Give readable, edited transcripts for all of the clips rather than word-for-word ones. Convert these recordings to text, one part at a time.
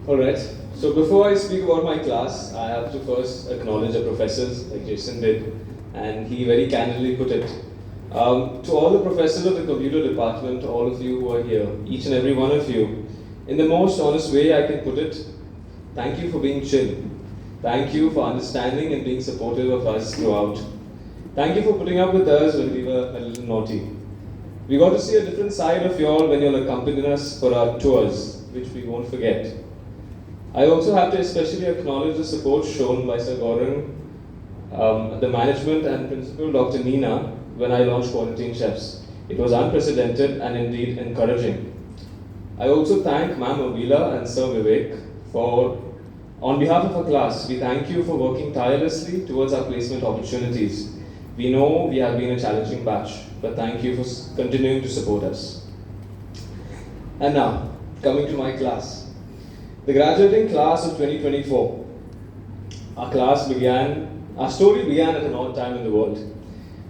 Alright, so before I speak about my class, I have to first acknowledge the professors, like Jason did, and he very candidly put it. To all the professors of the computer department, all of you who are here, each and every one of you, in the most honest way I can put it, thank you for being chill. Thank you for understanding and being supportive of us throughout. Thank you for putting up with us when we were a little naughty. We got to see a different side of y'all when you'll accompany us for our tours, which we won't forget. I also have to especially acknowledge the support shown by Sir Gaurang, the management and principal Dr. Nina when I launched Quarantine Chefs. It was unprecedented and indeed encouraging. I also thank Ma'am Avila and Sir Vivek for, on behalf of our class, we thank you for working tirelessly towards our placement opportunities. We know we have been a challenging batch, but thank you for continuing to support us. And now, coming to my class. The graduating class of 2024. Our story began at an odd time in the world.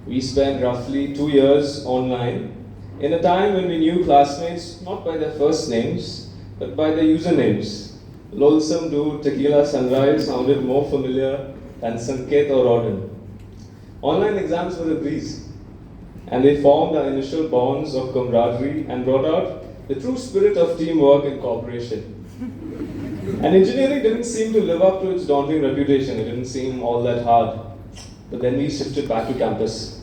We spent roughly 2 years online in a time when we knew classmates not by their first names, but by their usernames. Lolsome Dude, Tequila Sunrise sounded more familiar than Sanket or Rodden. Online exams were a breeze, and they formed our initial bonds of camaraderie and brought out the true spirit of teamwork and cooperation. And engineering didn't seem to live up to its daunting reputation. It didn't seem all that hard. But then we shifted back to campus.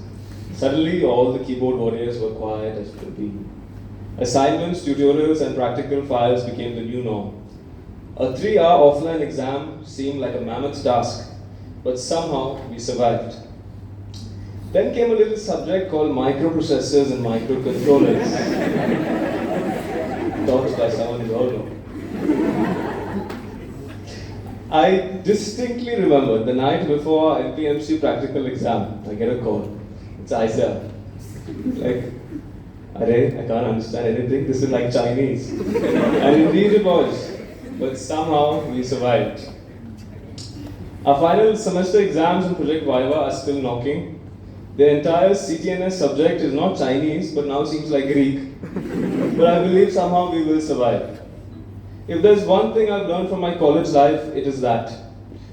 Suddenly, all the keyboard warriors were quiet as could be. Assignments, tutorials, and practical files became the new norm. A 3-hour offline exam seemed like a mammoth task, but somehow we survived. Then came a little subject called microprocessors and microcontrollers. Taught by someone you all know. I distinctly remember the night before our LPMC practical exam, I get a call. It's Isa. Like, I can't understand anything, this is like Chinese. And indeed it was, but somehow we survived. Our final semester exams and Project Viva are still knocking. The entire CTNS subject is not Chinese, but now seems like Greek. But I believe somehow we will survive. If there's one thing I've learned from my college life, it is that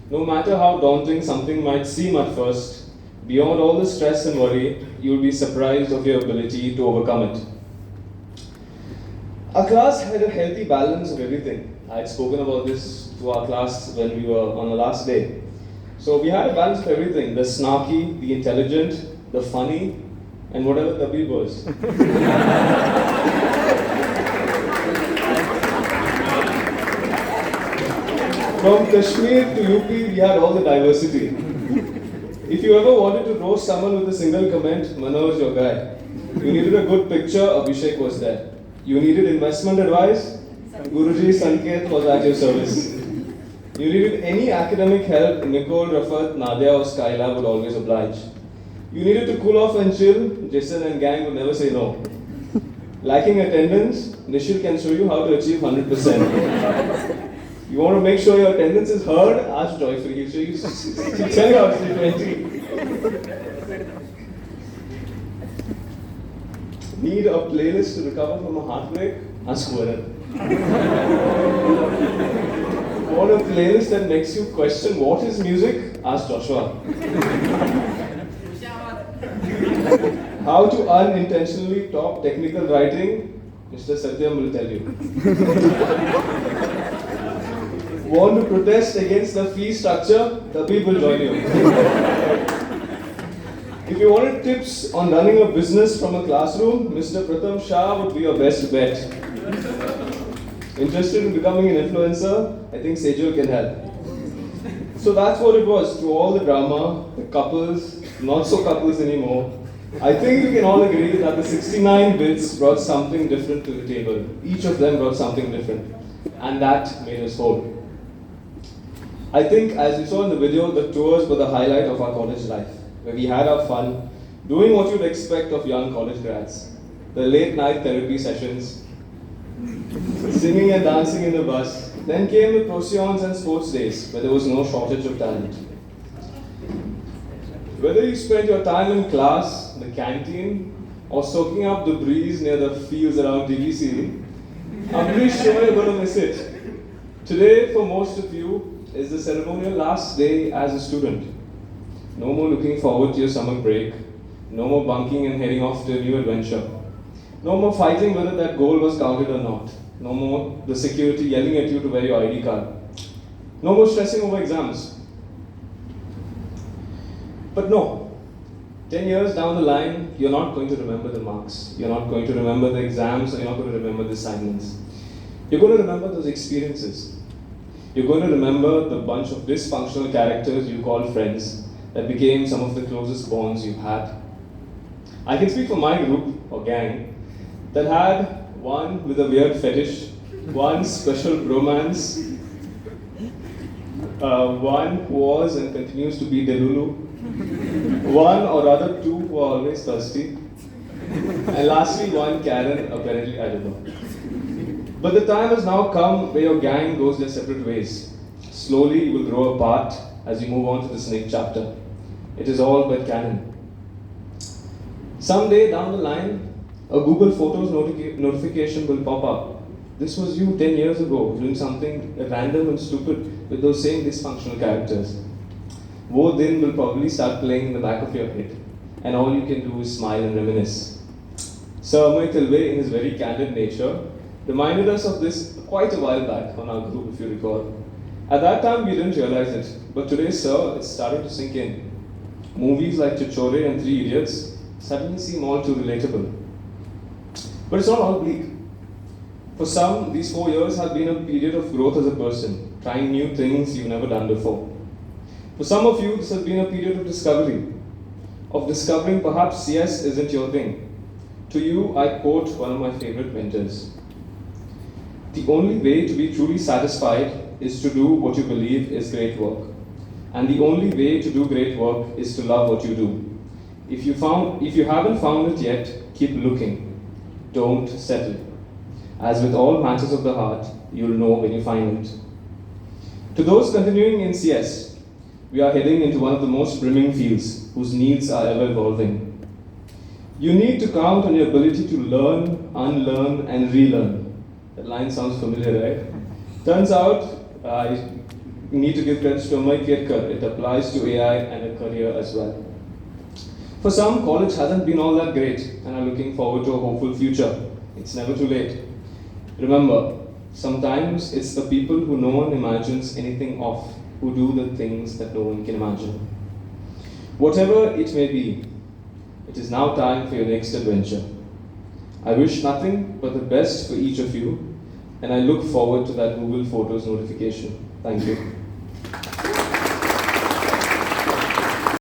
no matter how daunting something might seem at first, beyond all the stress and worry, you'll be surprised of your ability to overcome it. Our class had a healthy balance of everything. I had spoken about this to our class when we were on the last day. So we had a balance of everything, the snarky, the intelligent, the funny, and whatever the Tabib was. From Kashmir to UP, we had all the diversity. If you ever wanted to roast someone with a single comment, Manoj, your guy. You needed a good picture, Abhishek was there. You needed investment advice, Guruji Sanket was at your service. You needed any academic help, Nicole, Rafat, Nadia or Skyla would always oblige. You needed to cool off and chill, Jason and gang would never say no. Lacking attendance, Nishil can show you how to achieve 100%. You want to make sure your attendance is heard? Ask Joyfree. He'll show you. He'll tell you how to say 20. Need a playlist to recover from a heartbreak? Ask Warren. Want a playlist that makes you question what is music? Ask Joshua. How to unintentionally top technical writing? Mr. Satyam will tell you. Want to protest against the fee structure? Tabib will join you. If you wanted tips on running a business from a classroom, Mr. Pratham Shah would be your best bet. Interested in becoming an influencer? I think Sejal can help. So that's what it was. To all the drama, the couples, not so couples anymore, I think we can all agree that the 69 bits brought something different to the table. Each of them brought something different. And that made us whole. I think, as you saw in the video, the tours were the highlight of our college life, where we had our fun, doing what you'd expect of young college grads. The late night therapy sessions, singing and dancing in the bus. Then came the processions and sports days, where there was no shortage of talent. Whether you spent your time in class, the canteen, or soaking up the breeze near the fields around DBCE, I'm pretty sure you're going to miss it. Today, for most of you, is the ceremonial last day as a student. No more looking forward to your summer break. No more bunking and heading off to a new adventure. No more fighting whether that goal was counted or not. No more the security yelling at you to wear your ID card. No more stressing over exams. But no, 10 years down the line, you're not going to remember the marks. You're not going to remember the exams, or you're not going to remember the assignments. You're going to remember those experiences. You're going to remember the bunch of dysfunctional characters you called friends that became some of the closest bonds you had. I can speak for my group, or gang, that had one with a weird fetish, one special romance, one who was and continues to be Delulu, one or rather two who are always thirsty, and lastly one Karen, apparently, I don't know. But the time has now come where your gang goes their separate ways. Slowly you will grow apart as you move on to this next chapter. It is all but canon. Someday down the line, a Google Photos notification will pop up. This was you 10 years ago, doing something random and stupid with those same dysfunctional characters. Wo Din will probably start playing in the back of your head, and all you can do is smile and reminisce. Sir Amoy Tilve, in his very candid nature, reminded us of this quite a while back on our group, if you recall. At that time, we didn't realize it, but today, sir, it's starting to sink in. Movies like Chichore and Three Idiots suddenly seem all too relatable. But it's not all bleak. For some, these 4 years have been a period of growth as a person, trying new things you've never done before. For some of you, this has been a period of discovering perhaps CS isn't your thing. To you, I quote one of my favorite mentors. The only way to be truly satisfied is to do what you believe is great work. And the only way to do great work is to love what you do. If you haven't found it yet, keep looking. Don't settle. As with all matters of the heart, you'll know when you find it. To those continuing in CS, we are heading into one of the most brimming fields whose needs are ever evolving. You need to count on your ability to learn, unlearn, and relearn. That line sounds familiar, right? Turns out, you need to give credit to Amoy Kirkar. It applies to AI and a career as well. For some, college hasn't been all that great and are looking forward to a hopeful future. It's never too late. Remember, sometimes it's the people who no one imagines anything of who do the things that no one can imagine. Whatever it may be, it is now time for your next adventure. I wish nothing but the best for each of you, and I look forward to that Google Photos notification. Thank you.